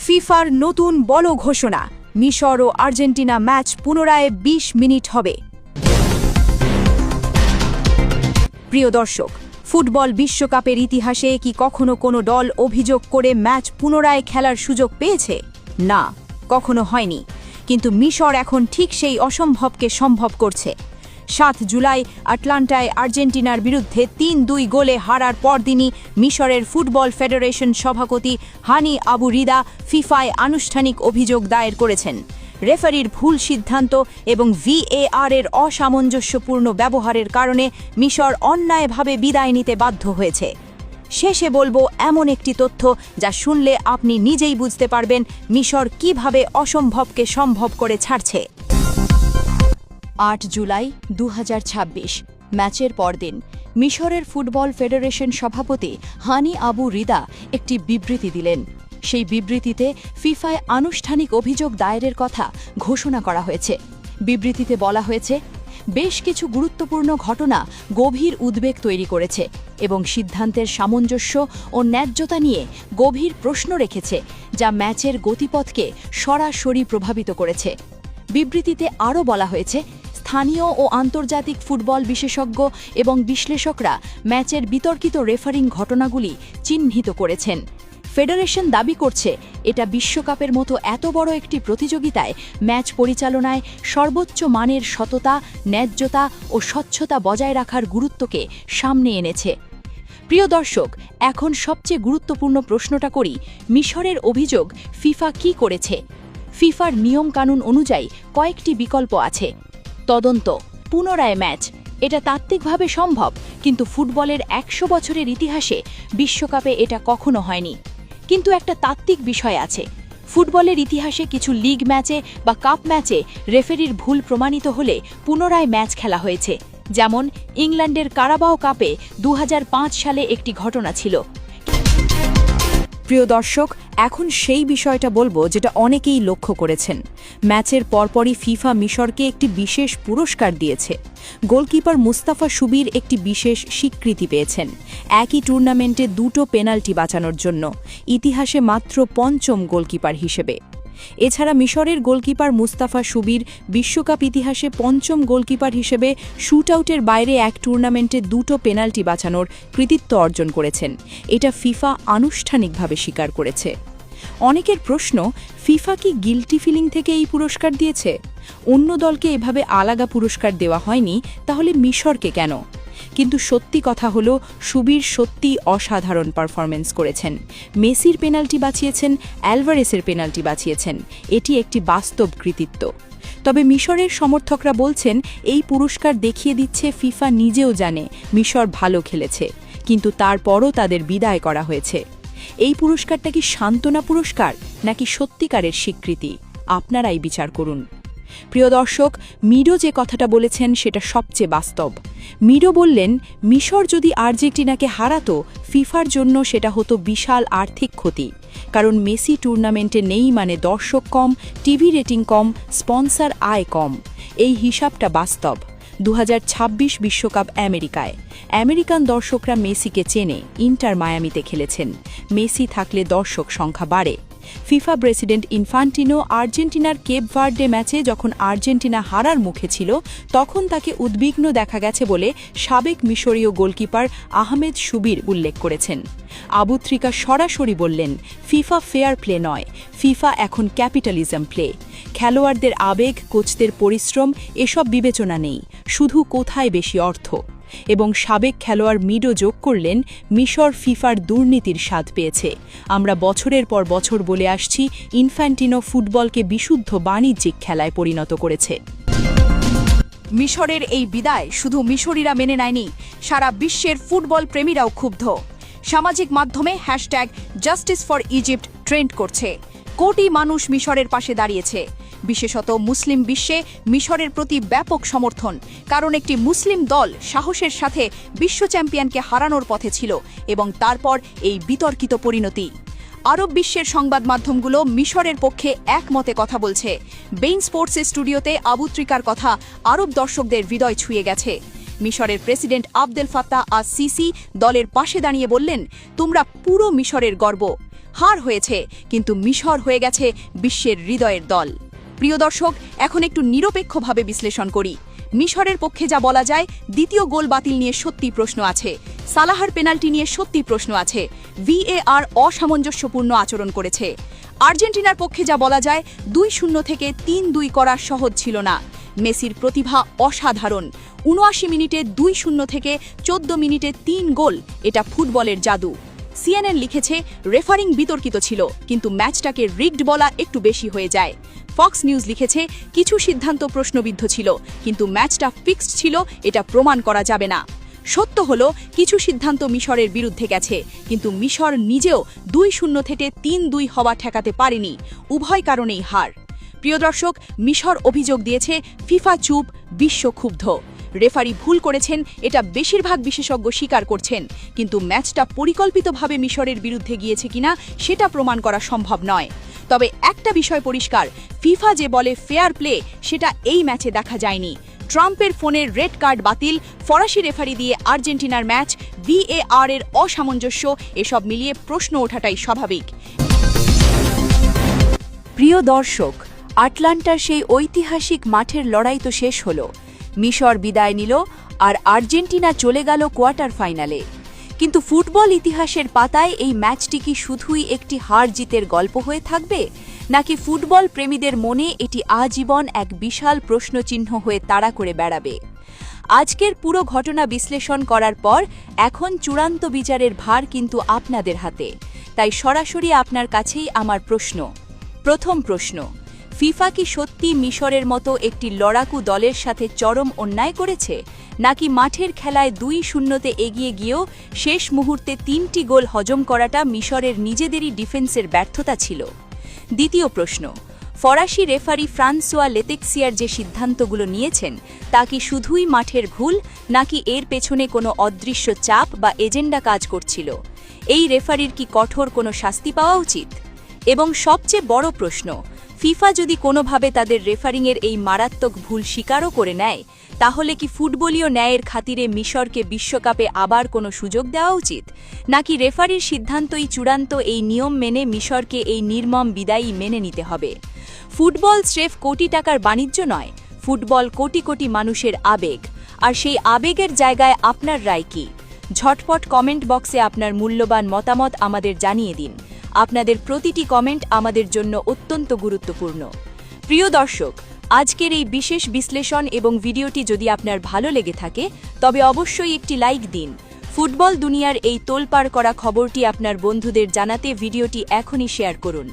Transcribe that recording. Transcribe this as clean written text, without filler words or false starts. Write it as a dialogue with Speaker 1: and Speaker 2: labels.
Speaker 1: ফিফার নতুন বড় ঘোষণা, মিশর ও আর্জেন্টিনা ম্যাচ পুনরায় ২০ মিনিট হবে। প্রিয় দর্শক, ফুটবল বিশ্বকাপের ইতিহাসে কি কখনো কোনো দল অভিযোগ করে ম্যাচ পুনরায় খেলার সুযোগ পেয়েছে? না, কখনো হয়নি। কিন্তু মিশর এখন ঠিক সেই অসম্ভবকে সম্ভব করছে। ৭ জুলাই আটলান্টায় আর্জেন্টিনার বিরুদ্ধে ৩-২ গোলে হারার পরদিনই মিশরের ফুটবল ফেডারেশন সভাপতি হানি আবু রিদা ফিফায় আনুষ্ঠানিক অভিযোগ দায়ের করেছেন। রেফারির ভুল সিদ্ধান্ত এবং VAR এর অসামঞ্জস্যপূর্ণ ব্যবহারের কারণে মিশর অন্যায়ভাবে বিদায় নিতে বাধ্য হয়েছে। শেষে বলবো এমন একটি তথ্য যা শুনলে আপনি নিজেই বুঝতে পারবেন মিশর কিভাবে অসম্ভবকে সম্ভব করে ছাড়ছে। ৮ জুলাই ২০২৬ ম্যাচের পরদিন মিশরের ফুটবল ফেডারেশন সভাপতি হানি আবু রিদা একটি বিবৃতি দিলেন। সেই বিবৃতিতে ফিফায় আনুষ্ঠানিক অভিযোগ দায়েরের কথা ঘোষণা করা হয়েছে। বিবৃতিতে বলা হয়েছে, বেশ কিছু গুরুত্বপূর্ণ ঘটনা গভীর উদ্বেগ তৈরি করেছে এবং সিদ্ধান্তের সামঞ্জস্য ও ন্যায্যতা নিয়ে গভীর প্রশ্ন রেখেছে, যা ম্যাচের গতিপথকে সরাসরি প্রভাবিত করেছে। বিবৃতিতে আরও বলা হয়েছে, স্থানীয় ও আন্তর্জাতিক ফুটবল বিশেষজ্ঞ এবং বিশ্লেষকরা ম্যাচের বিতর্কিত রেফারিং ঘটনাগুলি চিহ্নিত করেছেন। ফেডারেশন দাবি করছে, এটা বিশ্বকাপের মতো এত বড় একটি প্রতিযোগিতায় ম্যাচ পরিচালনায় সর্বোচ্চ মানের সততা, ন্যায্যতা ও স্বচ্ছতা বজায় রাখার গুরুত্বকে সামনে এনেছে। প্রিয় দর্শক, এখন সবচেয়ে গুরুত্বপূর্ণ প্রশ্নটা করি, মিশরের অভিযোগ ফিফা কি করেছে? ফিফার নিয়মকানুন অনুযায়ী কয়েকটি বিকল্প আছে। তদন্ত, পুনরায় ম্যাচ, এটা তাত্ত্বিকভাবে সম্ভব, কিন্তু ফুটবলের ১০০ বছরের ইতিহাসে বিশ্বকাপে এটা কখনো হয়নি। কিন্তু একটা তাত্ত্বিক বিষয় আছে। ফুটবলের ইতিহাসে কিছু লিগ ম্যাচে বা কাপ ম্যাচে রেফারির ভুল প্রমাণিত হলে পুনরায় ম্যাচ খেলা হয়েছে। যেমন ইংল্যান্ডের কারাবাও কাপে ২০০৫ সালে একটি ঘটনা ছিল। প্রিয় দর্শক, এখন সেই বিষয়টা বলবো যেটা অনেকেই লক্ষ্য করেছেন। ম্যাচের পরপরই ফিফা মিশরকে একটি বিশেষ পুরস্কার দিয়েছে। গোলকিপার মুস্তাফা সুবির একটি বিশেষ স্বীকৃতি পেয়েছেন, একই টুর্নামেন্টে ২টো পেনাল্টি বাঁচানোর জন্য, ইতিহাসে মাত্র ৫ম গোলকিপার হিসেবে। এছাড়া মিশরের গোলকিপার মুস্তাফা সুবির বিশ্বকাপ ইতিহাসে ৫ম গোলকিপার হিসেবে শুটআউটের বাইরে এক টুর্নামেন্টে ২টো পেনাল্টি বাঁচানোর কৃতিত্ব অর্জন করেছেন। এটা ফিফা আনুষ্ঠানিকভাবে স্বীকার করেছে। অনেকের প্রশ্ন, ফিফা কি গিল্টি ফিলিং থেকে এই পুরস্কার দিয়েছে? অন্য দলকে এভাবে আলাদা পুরস্কার দেওয়া হয়নি, তাহলে মিশরকে কেন? কিন্তু সত্যি কথা হলো, সুবির সত্যি অসাধারণ পারফরমেন্স করেছেন। মেসির পেনাল্টি বাঁচিয়েছেন, অ্যালভারেসের পেনাল্টি বাঁচিয়েছেন। এটি একটি বাস্তব কৃতিত্ব। তবে মিশরের সমর্থকরা বলছেন, এই পুরস্কার দেখিয়ে দিচ্ছে ফিফা নিজেও জানে মিশর ভালো খেলেছে, কিন্তু তারপরও তাদের বিদায় করা হয়েছে। এই পুরস্কারটা কি সান্ত্বনা পুরস্কার নাকি সত্যিকারের স্বীকৃতি? আপনারাই বিচার করুন। প্রিয় দর্শক, মিডো যে কথাটা বলেছেন সেটা সবচেয়ে বাস্তব। মিডো বললেন, মিশর যদি আর্জেন্টিনাকে হারাতো, ফিফার জন্য সেটা হতো বিশাল আর্থিক ক্ষতি। কারণ মেসি টুর্নামেন্টে নেই মানে দর্শক কম, টিভি রেটিং কম, স্পন্সর আয় কম। এই হিসাবটা বাস্তব। ২০২৬ বিশ্বকাপ আমেরিকায় আমেরিকান দর্শকরা মেসিকে চেনে, ইন্টার মায়ামিতে খেলেছেন। মেসি থাকলে দর্শক সংখ্যা বাড়ে। ফিফা প্রেসিডেন্ট ইনফান্টিনো আর্জেন্টিনার কেপ ভার্ডে ম্যাচে যখন আর্জেন্টিনা হারার মুখে ছিল, তখন তাকে উদ্বিগ্ন দেখা গেছে বলে সাবেক মিশরীয় গোলকিপার আহমেদ সুবির উল্লেখ করেছেন। আবু ত্রিকা সরাসরি বললেন, ফিফা ফেয়ার প্লে নয়, ফিফা এখন ক্যাপিটালিজম প্লে। খেলোয়াড়দের আবেগ, কোচদের পরিশ্রম এসব বিবেচনা নেই, শুধু কোথায় বেশি অর্থ। এবং সাবেক খেলোয়াড় মিডো যোগ করলেন, মিশর ফিফার দুর্নীতির স্বাদ পেয়েছে। আমরা বছরের পর বছর বলে আসছি, ইনফ্যান্টিনো ফুটবলকে বিশুদ্ধ বাণিজ্যিক খেলায় পরিণত করেছে। মিশরের এই বিদায় শুধু মিশরীরা মেনে নেয়নি, সারা বিশ্বের ফুটবল প্রেমীরাও ক্ষুব্ধ। সামাজিক মাধ্যমে #জাস্টিস ফর ইজিপ্ট ট্রেন্ড করছে। কোটি মানুষ মিশরের পাশে দাঁড়িয়েছে। বিশেষত মুসলিম বিশ্বে মিশরের প্রতি ব্যাপক সমর্থন, কারণ একটি মুসলিম দল সাহসের সাথে বিশ্ব চ্যাম্পিয়নকে হারানোর পথে ছিল এবং তারপর এই বিতর্কিত পরিণতি। আরব বিশ্বের সংবাদ মাধ্যমগুলো মিশরের পক্ষে একমতে কথা বলছে। বেইন স্পোর্টসের স্টুডিওতে আবু ত্রিকার কথা আরব দর্শকদের হৃদয় ছুঁয়ে গেছে। মিশরের প্রেসিডেন্ট আবদেল ফাত্তাহ আস সিসি দলের পাশে দাঁড়িয়ে বললেন, তোমরা পুরো মিশরের গর্ব। হার হয়েছে, কিন্তু মিশর হয়ে গেছে বিশ্বের হৃদয়ের দল। প্রিয় দর্শক, এখন একটু নিরপেক্ষভাবে বিশ্লেষণ করি। মিশরের পক্ষে যা বলা যায়, দ্বিতীয় গোল বাতিল নিয়ে সত্যি প্রশ্ন আছে, সালাহার পেনাল্টি নিয়ে সত্যি প্রশ্ন আছে, VAR অসামঞ্জস্যপূর্ণ আচরণ করেছে। আর্জেন্টিনার পক্ষে যা বলা যায়, 2-0 থেকে 3-2 করা সহজ ছিল না। মেসির প্রতিভা অসাধারণ, ৭৯ মিনিটে 2-0 থেকে 14 মিনিটে 3 গোল, এটা ফুটবলের জাদু। CNN লিখেছে রেফারিং বিতর্কিত ছিল, কিন্তু ম্যাচটাকে রিগড বলা একটু বেশি হয়ে যায়। ফক্স নিউজ লিখেছে কিছু সিদ্ধান্ত প্রশ্নবিদ্ধ ছিল, কিন্তু ম্যাচটা ফিক্সড ছিল, এটা প্রমাণ করা যাবে না। সত্য হলো কিছু সিদ্ধান্ত মিশরের বিরুদ্ধে গেছে, কিন্তু মিশর নিজেও 2-0 থেকে 3-2 হওয়া ঠেকাতে পারেনি। উভয় কারণেই হার। প্রিয় দর্শক, মিশর অভিযোগ দিয়েছে ফিফা চুপ, বিশ্ব ক্ষুব্ধ। রেফারি ভুল করেছেন, এটা বেশিরভাগ বিশেষজ্ঞ স্বীকার করছেন, কিন্তু ম্যাচটা পরিকল্পিতভাবে মিশরের বিরুদ্ধে গিয়েছে কিনা সেটা প্রমাণ করা সম্ভব নয়। তবে একটা বিষয় পরিষ্কার, ফিফা যে বলে ফেয়ার প্লে, সেটা এই ম্যাচে দেখা যায়নি। ট্রাম্পের ফোনের রেড কার্ড বাতিল, ফরাসি রেফারি দিয়ে আর্জেন্টিনার ম্যাচ, VAR এর অসামঞ্জস্য, এসব মিলিয়ে প্রশ্ন ওঠাটাই স্বাভাবিক। প্রিয় দর্শক, আটলান্টার সেই ঐতিহাসিক মাঠের লড়াই তো শেষ হলো। মিশর বিদায় নিল আর আর্জেন্টিনা চলে গেল কোয়ার্টার ফাইনালে। কিন্তু ফুটবল ইতিহাসের পাতায় এই ম্যাচটি কি শুধুই একটি হার জিতের গল্প হয়ে থাকবে, নাকি ফুটবল প্রেমীদের মনে এটি আজীবন এক বিশাল প্রশ্নচিহ্ন হয়ে তাড়া করে বেড়াবে? আজকের পুরো ঘটনা বিশ্লেষণ করার পর এখন চূড়ান্ত বিচারের ভার কিন্তু আপনাদের হাতে। তাই সরাসরি আপনার কাছেই আমার প্রশ্ন। প্রথম প্রশ্ন, ফিফা কি সত্যি মিশরের মতো একটি লড়াকু দলের সাথে চরম অন্যায় করেছে, নাকি মাঠের খেলায় 2-0 এগিয়ে গিয়েও শেষ মুহূর্তে 3টি গোল হজম করাটা মিশরের নিজেদেরই ডিফেন্সের ব্যর্থতা ছিল? দ্বিতীয় প্রশ্ন, ফরাসি রেফারি ফ্রান্সোয়া লেতেক্সিয়ার যে সিদ্ধান্তগুলো নিয়েছেন, তা কি শুধুই মাঠের ভুল, নাকি এর পেছনে কোনো অদৃশ্য চাপ বা এজেন্ডা কাজ করছিল? এই রেফারির কি কঠোর কোনো শাস্তি পাওয়া উচিত? এবং সবচেয়ে বড় প্রশ্ন, ফিফা যদি কোনোভাবে তাদের রেফারিংয়ের এই মারাত্মক ভুল স্বীকারও করে নেয়, তাহলে কি ফুটবলীয় ন্যায়ের খাতিরে মিশরকে বিশ্বকাপে আবার কোনো সুযোগ দেওয়া উচিত, নাকি রেফারির সিদ্ধান্তই চূড়ান্ত, এই নিয়ম মেনে মিশরকে এই নির্মম বিদায়ই মেনে নিতে হবে? ফুটবল স্রেফ কোটি টাকার বাণিজ্য নয়, ফুটবল কোটি কোটি মানুষের আবেগ। আর সেই আবেগের জায়গায় আপনার রায় কি? ঝটপট কমেন্ট বক্সে আপনার মূল্যবান মতামত আমাদের জানিয়ে দিন। আপনাদের প্রতিটি কমেন্ট আমাদের জন্য অত্যন্ত গুরুত্বপূর্ণ। প্রিয় দর্শক, আজকের এই বিশেষ বিশ্লেষণ এবং ভিডিওটি যদি আপনার ভালো লেগে থাকে, তবে অবশ্যই একটি লাইক দিন। ফুটবল দুনিয়ার এই তোলপাড় করা খবরটি আপনার বন্ধুদের জানাতে ভিডিওটি এখনই শেয়ার করুন।